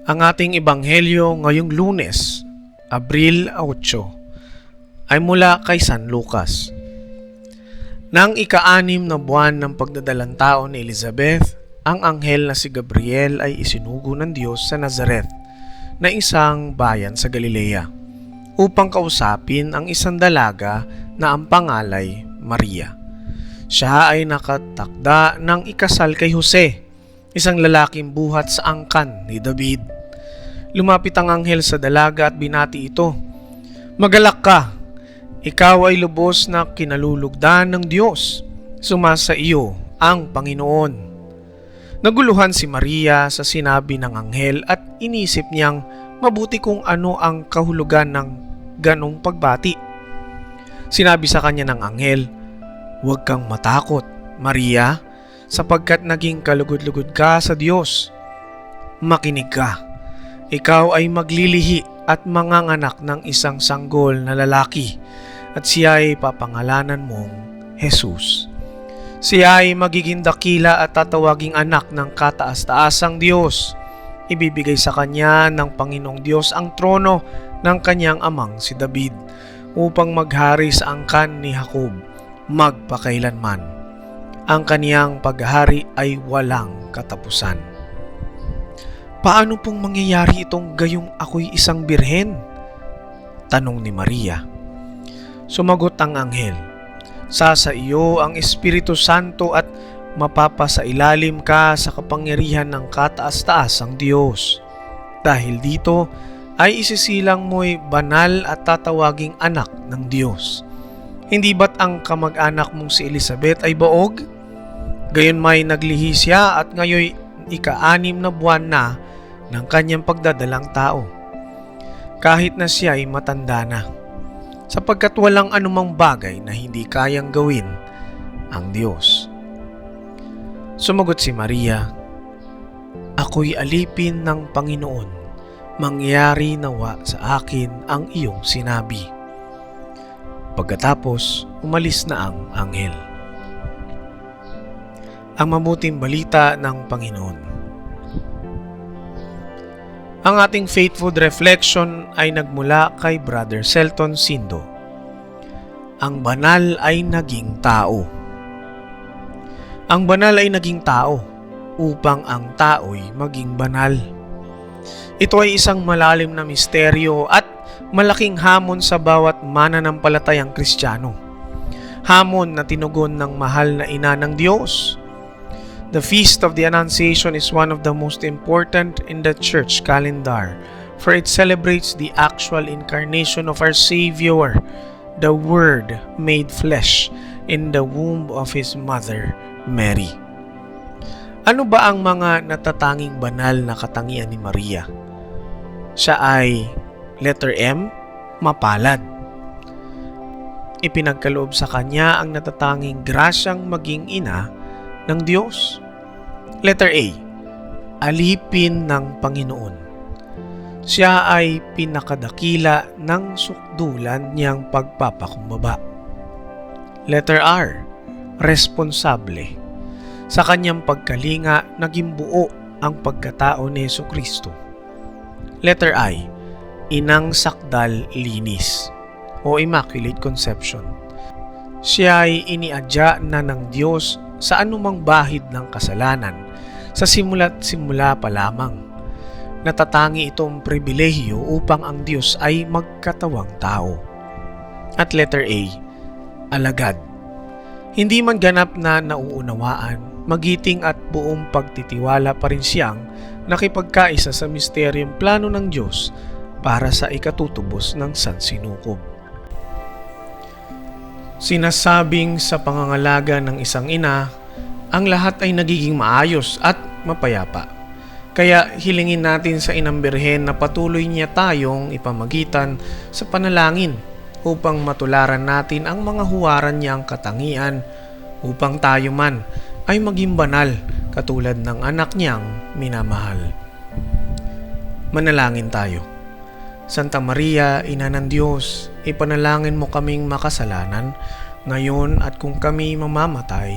Ang ating ebanghelyo ngayong Lunes, Abril 8, ay mula kay San Lucas. Nang ika-6 na buwan ng pagdadalang tao ni Elizabeth, ang anghel na si Gabriel ay isinugo ng Diyos sa Nazaret, na isang bayan sa Galilea, upang kausapin ang isang dalaga na ang pangalay Maria. Siya ay nakatakda ng ikasal kay Jose, isang lalaking buhat sa angkan ni David. Lumapit ang anghel sa dalaga at binati ito, "Magalak ka, ikaw ay lubos na kinalulugdan ng Diyos. Sumasa iyo ang Panginoon." Naguluhan si Maria sa sinabi ng anghel at inisip niyang mabuti kung ano ang kahulugan ng ganong pagbati. Sinabi sa kanya ng anghel, "Huwag kang matakot, Maria, sapagkat naging kalugod-lugod ka sa Diyos. Makinig ka. Ikaw ay maglilihi at manganganak ng isang sanggol na lalaki, at siya ay papangalanan mong Jesus. Siya ay magiging dakila at tatawaging anak ng kataas-taasang Diyos. Ibibigay sa kanya ng Panginoong Diyos ang trono ng kanyang amang si David, upang maghari sa angkan ni Jacob magpakailanman. Ang kaniyang paghahari ay walang katapusan." "Paano pong mangyayari itong gayong ako'y isang birhen?" tanong ni Maria. Sumagot ang anghel, Sa iyo ang Espiritu Santo at mapapasailalim ka sa kapangyarihan ng kataas-taasang Diyos. Dahil dito ay isisilang mo'y banal at tatawaging anak ng Diyos. Hindi ba't ang kamag-anak mong si Elizabeth ay baog? Gayon may naglihi siya at ngayoy ika-6 na buwan na ng kanyang pagdadalang tao, kahit na siya ay matanda na, sapagkat walang anumang bagay na hindi kayang gawin ang Diyos. Sumagot si Maria, "Ako'y alipin ng Panginoon, mangyari nawa sa akin ang iyong sinabi." Pagkatapos, umalis na ang anghel. Ang mabuting balita ng Panginoon. Ang ating faithful reflection ay nagmula kay Brother Selton Sindo. Ang banal ay naging tao. Ang banal ay naging tao upang ang tao'y maging banal. Ito ay isang malalim na misteryo at malaking hamon sa bawat mananampalatayang Kristiyano. Hamon na tinugon ng mahal na ina ng Diyos. The Feast of the Annunciation is one of the most important in the church calendar, for it celebrates the actual incarnation of our Savior, the Word made flesh, in the womb of His mother, Mary. Ano ba ang mga natatanging banal na katangian ni Maria? Siya ay, letter M, mapalad. Ipinagkaloob sa kanya ang natatanging grasyang maging ina ng Diyos. Letter A, alipin ng Panginoon. Siya ay pinakadakila ng sukdulan niyang pagpapakumbaba. Letter R, responsable. Sa kanyang pagkalinga, naging buo ang pagkatao ni Jesucristo. Letter I, inang sakdal linis o Immaculate Conception. Siya ay iniadya na ng Diyos sa anumang bahid ng kasalanan sa simula't simula pa lamang. Natatangi itong pribilehiyo upang ang Diyos ay magkatawang tao. At letter A, alagad. Hindi man ganap na nauunawaan, magiting at buong pagtitiwala pa rin siyang nakipagkaisa sa misteryong plano ng Diyos para sa ikatutubos ng sansinukob. Sinasabing sa pangangalaga ng isang ina, ang lahat ay nagiging maayos at mapayapa. Kaya hilingin natin sa Inang Birhen na patuloy niya tayong ipamagitan sa panalangin upang matularan natin ang mga huwaran niyang katangian upang tayo man ay maging banal katulad ng anak niyang minamahal. Manalangin tayo. Santa Maria, Ina ng Diyos, ipanalangin mo kaming makasalanan, ngayon at kung kami mamamatay.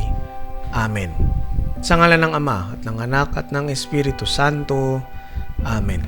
Amen. Sa ngalan ng Ama at ng Anak at ng Espiritu Santo. Amen.